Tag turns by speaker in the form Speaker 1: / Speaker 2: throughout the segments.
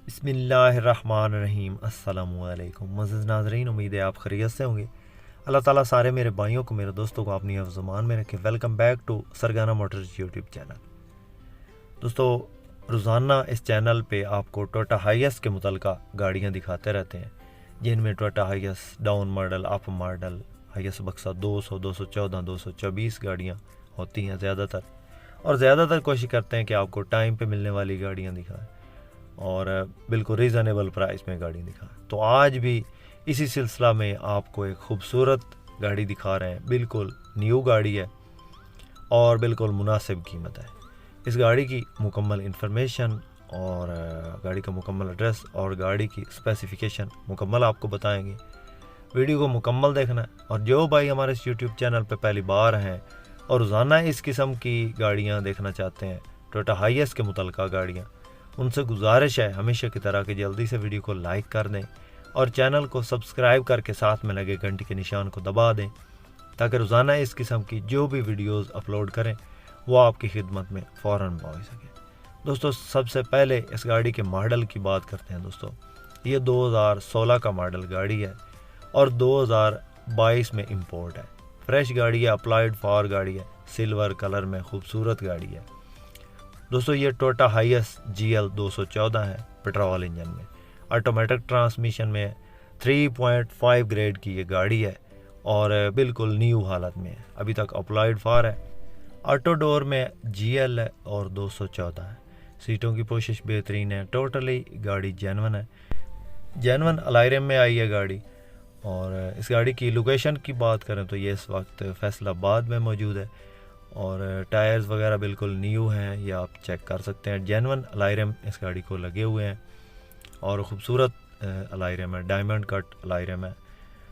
Speaker 1: बिस्मिल्लाहिर्रहमानिर्रहीम। अस्सलामु अलैकुम मुअज़्ज़िज़ नाज़रीन, उम्मीद है आप खैरियत से होंगे। अल्लाह ताला सारे मेरे भाइयों को, मेरे दोस्तों को अपनी ज़ुबान में रखे। Welcome back to Sargana motors YouTube channel. दोस्तों, रोज़ाना इस चैनल पे आपको टोयोटा हाइएस के मुतल्लिक़ गाड़ियाँ दिखाते रहते हैं, जिनमें Toyota Hiace down model, up model, Hiace बक्सा 200, 214, 224 गाड़ियाँ होती हैं ज़्यादातर। और ज़्यादातर कोशिश करते हैं कि आपको टाइम पे मिलने वाली गाड़ियाँ दिखाएं और बिल्कुल रीज़नेबल प्राइस में गाड़ी दिखाएं। तो आज भी इसी सिलसिला में आपको एक खूबसूरत गाड़ी दिखा रहे हैं। बिल्कुल न्यू गाड़ी है और बिल्कुल मुनासिब कीमत है। इस गाड़ी की मुकम्मल इंफॉर्मेशन और गाड़ी का मुकम्मल एड्रेस और गाड़ी की स्पेसिफिकेशन मुकम्मल आपको बताएंगे। वीडियो को मुकम्मल देखना है। और जो भाई हमारे इस यूट्यूब चैनल पर पहली बार हैं और रोज़ाना इस किस्म की गाड़ियाँ देखना चाहते हैं, टोयोटा हाइएस के मुतल्लिक़ गाड़ियाँ, उनसे गुजारिश है हमेशा की तरह कि जल्दी से वीडियो को लाइक कर दें और चैनल को सब्सक्राइब करके साथ में लगे घंटी के निशान को दबा दें, ताकि रोज़ाना इस किस्म की जो भी वीडियोस अपलोड करें वो आपकी खिदमत में फ़ौरन पहुँच सके। दोस्तों, सबसे पहले इस गाड़ी के मॉडल की बात करते हैं। दोस्तों, ये 2016 का मॉडल गाड़ी है और 2022 में इंपोर्ट है। फ्रेश गाड़ी है, अप्लाइड फॉर गाड़ी है, सिल्वर कलर में खूबसूरत गाड़ी है। दोस्तों, ये टोयोटा हाइएस GL 214 है, पेट्रोल इंजन में, ऑटोमेटिक ट्रांसमिशन में 3.5 ग्रेड की ये गाड़ी है और बिल्कुल न्यू हालत में है। अभी तक अप्लाइड फॉर है। ऑटो डोर में GL है और 214 है। सीटों की पोशिश बेहतरीन है। टोटली गाड़ी जेन्युइन है, जेन्युइन अलाइरम में आई है गाड़ी। और इस गाड़ी की लोकेशन की बात करें तो ये इस वक्त फैसलाबाद में मौजूद है और टायर्स वगैरह बिल्कुल न्यू हैं, ये आप चेक कर सकते हैं। जेन्युइन अलाइरम इस गाड़ी को लगे हुए हैं और ख़ूबसूरत अलाइरम है, डायमंड कट अलाइरम है,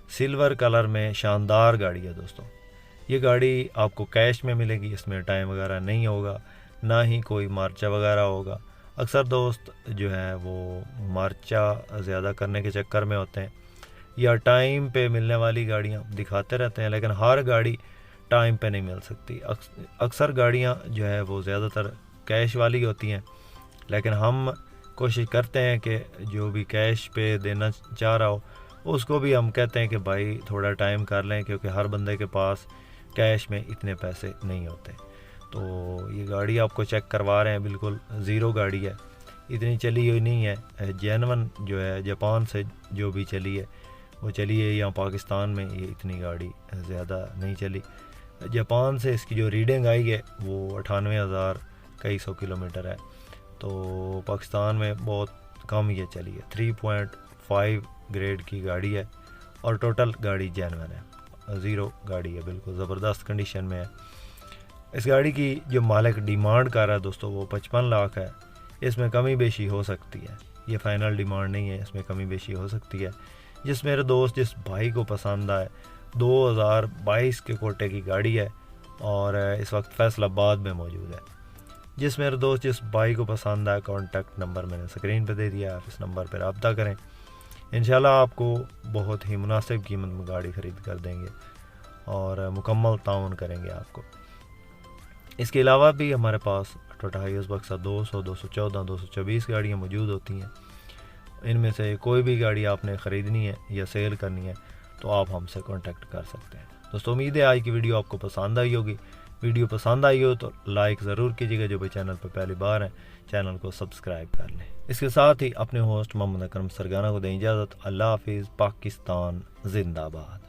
Speaker 1: सिल्वर कलर में शानदार गाड़ी है। दोस्तों, ये गाड़ी आपको कैश में मिलेगी, इसमें टाइम वगैरह नहीं होगा, ना ही कोई मार्चा वगैरह होगा। अक्सर दोस्त जो है वो मार्चा ज़्यादा करने के चक्कर में होते हैं या टाइम पे मिलने वाली गाड़ियाँ दिखाते रहते हैं, लेकिन हर गाड़ी टाइम पे नहीं मिल सकती। अक्सर गाड़ियाँ जो है वो ज़्यादातर कैश वाली होती हैं, लेकिन हम कोशिश करते हैं कि जो भी कैश पे देना चाह रहा हो उसको भी हम कहते हैं कि भाई थोड़ा टाइम कर लें, क्योंकि हर बंदे के पास कैश में इतने पैसे नहीं होते। तो ये गाड़ी आपको चेक करवा रहे हैं, बिल्कुल ज़ीरो गाड़ी है, इतनी चली हुई नहीं है। जेन्युइन जो है जापान से जो भी चली है वो चली है, यहाँ पाकिस्तान में ये इतनी गाड़ी ज़्यादा नहीं चली। जापान से इसकी जो रीडिंग आई है वो 98,000 कई सौ किलोमीटर है, तो पाकिस्तान में बहुत कम ये चली है। 3.5 ग्रेड की गाड़ी है और टोटल गाड़ी जेन्युइन है, ज़ीरो गाड़ी है, बिल्कुल ज़बरदस्त कंडीशन में है। इस गाड़ी की जो मालिक डिमांड कर रहा है दोस्तों वो 55 लाख है। इसमें कमी बेशी हो सकती है, ये फ़ाइनल डिमांड नहीं है, इसमें कमी बेशी हो सकती है। जिस मेरे दोस्त जिस भाई को पसंद आए, 2022 के कोटे की गाड़ी है और इस वक्त फैसलाबाद में मौजूद है। जिस मेरे दोस्त जिस भाई को पसंद आए, कॉन्टैक्ट नंबर मैंने स्क्रीन पे दे दिया, आप इस नंबर पर रब्ता करें। इंशाल्लाह आपको बहुत ही मुनासिब कीमत में गाड़ी ख़रीद कर देंगे और मुकम्मल ताउन करेंगे आपको। इसके अलावा भी हमारे पास टोयोटा हाइएस बक्सा 200, 214, 224 गाड़ियाँ मौजूद होती हैं। इनमें से कोई भी गाड़ी आपने ख़रीदनी है या सेल करनी है तो आप हमसे कांटेक्ट कर सकते हैं। दोस्तों, उम्मीद है आज की वीडियो आपको पसंद आई होगी। वीडियो पसंद आई हो तो लाइक ज़रूर कीजिएगा। जो भी चैनल पर पहली बार हैं चैनल को सब्सक्राइब कर लें। इसके साथ ही अपने होस्ट मोहम्मद अकरम सरगाना को दें इजाज़त। अल्लाह हाफिज़। पाकिस्तान जिंदाबाद।